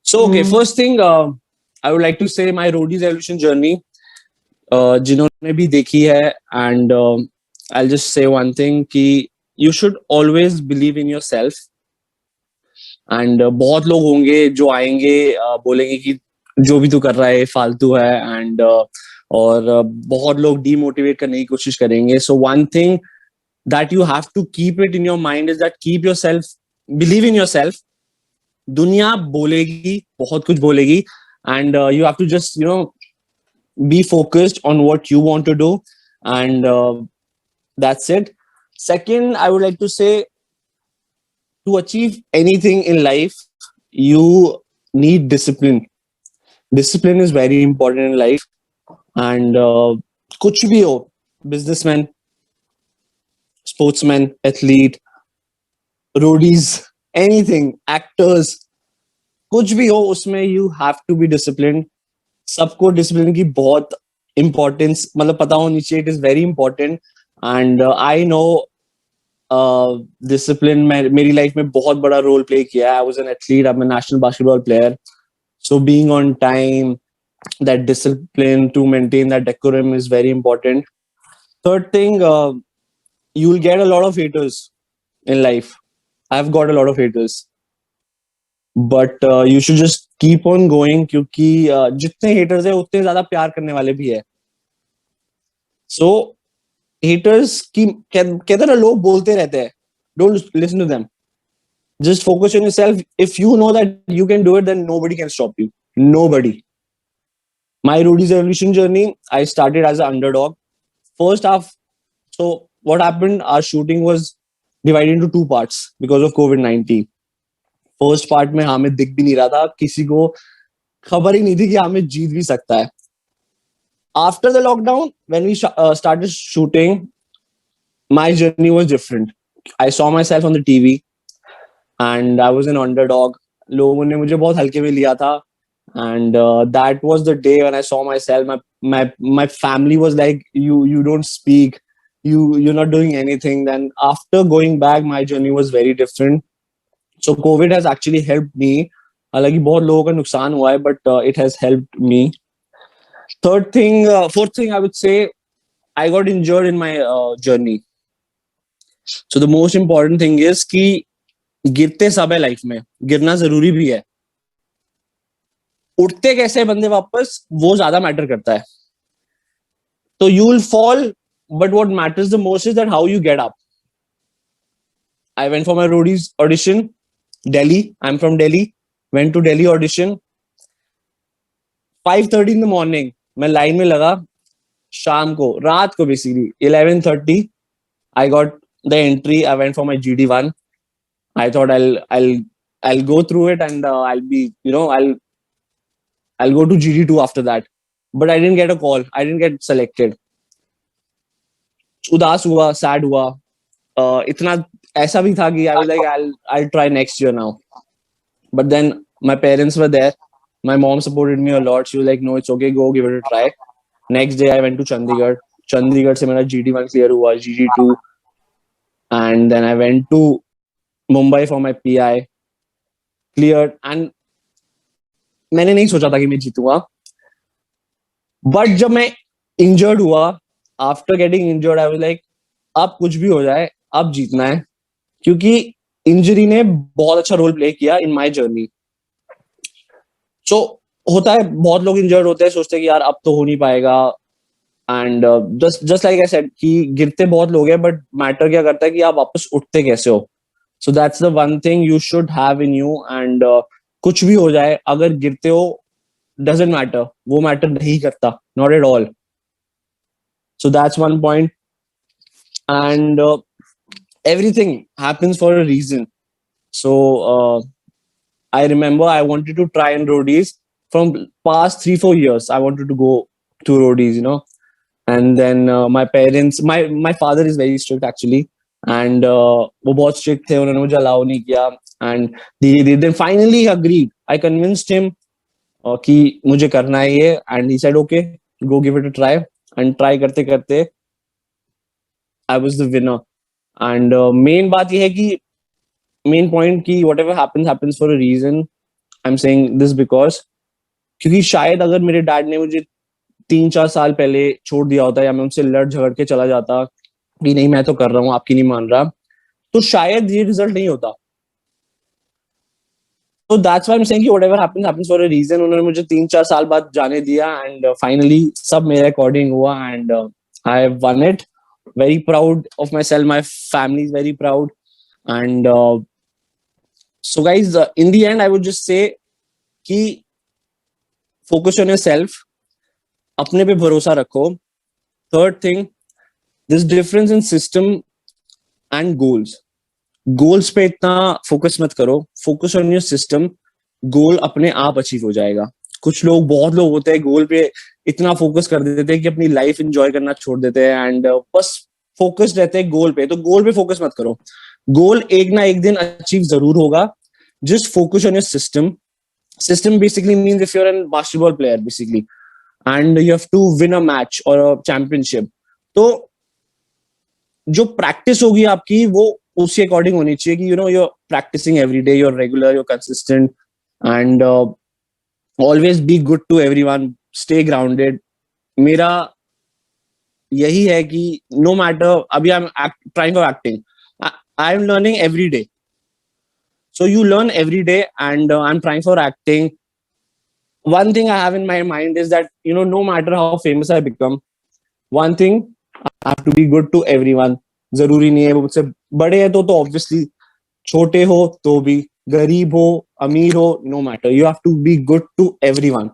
So, okay, first thing I would like to say my roadies evolution journey, जिन्होंने भी देखी है, and I'll just say one thing कि you should always believe in yourself. And बहुत लोग होंगे जो आएंगे, बोलेंगे कि जो भी तू कर रहा है फालतू है, and और बहुत लोग डीमोटिवेट करने की कोशिश करेंगे. So one thing that you have to keep it in your mind is that keep yourself, believe in yourself. दुनिया बोलेगी, बहुत कुछ बोलेगी, and you have to just be focused on what you want to do, and that's it. Second, I would like to say, to achieve anything in life, you need discipline. Discipline is very important in life, and कुछ भी हो, businessman, sportsman, athlete, roadies, anything, actors, कुछ भी हो उसमें you have to be disciplined. सबको discipline की बहुत इंपॉर्टेंस मतलब पता होनी चाहिए. It is very important, and I know discipline मेरी लाइफ में बहुत बड़ा रोल प्ले किया है. आई was an athlete, I am a national basketball player. So being on time, that discipline to maintain that decorum is very important. Third thing, you'll get a lot of haters in life. I've got a lot of haters, but you should just keep on going, क्योंकि जितने haters है उतने ज्यादा प्यार करने वाले भी है. So haters की कहते ना, लोग बोलते रहते हैं, don't listen to them. Just focus on yourself. If you know that you can do it, then nobody can stop you. Nobody. My Rudy's evolution journey, I started as an underdog. First half, so what happened, our shooting was divided into two parts because of COVID-19. First part में हमें दिख भी नहीं रहा था, किसी को खबर ही नहीं थी कि हमें जीत भी सकता है. After the lockdown, when we started shooting, my journey was different. I saw myself on the TV and I was an underdog. लोगों ने मुझे बहुत हल्के में लिया था, and that was the day when I saw myself. My family was like, you don't speak, you're not doing anything. Then after going back, my journey was very different. So COVID has actually helped me. हालांकि बहुत लोगों का नुकसान हुआ है, but it has helped me. Fourth thing, I would say, I got injured in my journey. So the most important thing is कि गिरते सब है लाइफ में, गिरना जरूरी भी है. उठते कैसे बंदे वापस, वो ज्यादा मैटर करता है. तो you will fall, but what matters the most is that how you get up. I went for my Roadies audition, Delhi. I'm from Delhi. Went to Delhi audition. 5:30 in the morning. मैं line में लगा. शाम को, रात को basically 11:30, I got the entry. I went for my GD1. I thought I'll go through it, and I'll be, I'll go to GD2 after that. But I didn't get a call. I didn't get selected. उदास हुआ, sad हुआ. इतना ऐसा भी था कि I was like, I'll try next year now. But then my parents were there. My mom supported me a lot. She was like, no, it's okay, go give it a try. Next day I went to Chandigarh. Chandigarh से मेरा GD1 clear हुआ, GD2, and then I went to Mumbai for my PI. Cleared, and मैंने नहीं सोचा था कि मैं जीतूंगा. But जब मैं injured हुआ, after getting injured, I was like, अब कुछ भी हो जाए, अब जीतना है, क्योंकि इंजरी ने बहुत अच्छा रोल प्ले किया इन माय जर्नी. सो होता है, बहुत लोग इंजर्ड होते हैं, सोचते हैं कि यार अब तो हो नहीं पाएगा. And just like I said कि गिरते बहुत लोग हैं, बट मैटर क्या करता है कि आप वापस उठते कैसे हो. So that's the one thing you should have in you. And कुछ भी हो जाए, अगर गिरते हो, डजंट मैटर, वो मैटर नहीं करता, not at all. So that's one point. And everything happens for a reason. So I remember I wanted to try in roadies from past 3-4 years. I wanted to go to roadies, and then my parents, my father is very strict actually, and वो बहुत strict थे, उन्होंने मुझे allow नहीं किया. And they then finally agreed. I convinced him कि मुझे करना है ये, and he said okay, go give it a try. And try करते करते I was the winner. And main बात ये है कि मेन पॉइंट की whatever happens happens for a reason. I am saying this because क्योंकि शायद अगर मेरे डैड ने मुझे 3-4 साल पहले छोड़ दिया होता या मैं उनसे लड़ झगड़ के चला जाता कि नहीं मैं तो कर रहा हूँ आपकी नहीं मान रहा, तो शायद ये रिजल्ट नहीं होता. तो that's why I am saying कि whatever happens happens for a reason. उन्होंने मुझे 3-4 साल बाद जाने दिया एंड फाइनली सब मेरे अकॉर्डिंग हुआ and I one it. Very proud of my self, my family is very proud and so guys, in the end I would just say कि focus on yourself, अपने पे भरोसा रखो. Third thing, this difference in system and goals. Goals पे इतना focus मत करो, focus on your system. गोल अपने आप अचीव हो जाएगा. कुछ लोग, बहुत लोग होते हैं गोल पे इतना फोकस कर देते हैं कि अपनी लाइफ एंजॉय करना छोड़ देते हैं एंड बस फोकस रहते हैं गोल पे. तो गोल पे फोकस मत करो. गोल एक ना एक दिन अचीव जरूर होगा. Just focus on your system. System basically means if you're a basketball player basically and you have to win a match or a championship, तो जो प्रैक्टिस होगी आपकी वो उसी अकॉर्डिंग होनी चाहिए कि you're practicing every day, you're regular, you're consistent and always be good to everyone, stay grounded. मेरा यही है कि no matter, अभी I'm trying for acting, I'm learning every day. So you learn every day and I'm trying for acting. One thing I have in my mind is that, no matter how famous I become, one thing, I have to be good to everyone. जरूरी नहीं है वो मुझसे बड़े हैं तो obviously, छोटे हो तो भी, गरीब हो, अमीर हो, no matter. You have to be good to everyone.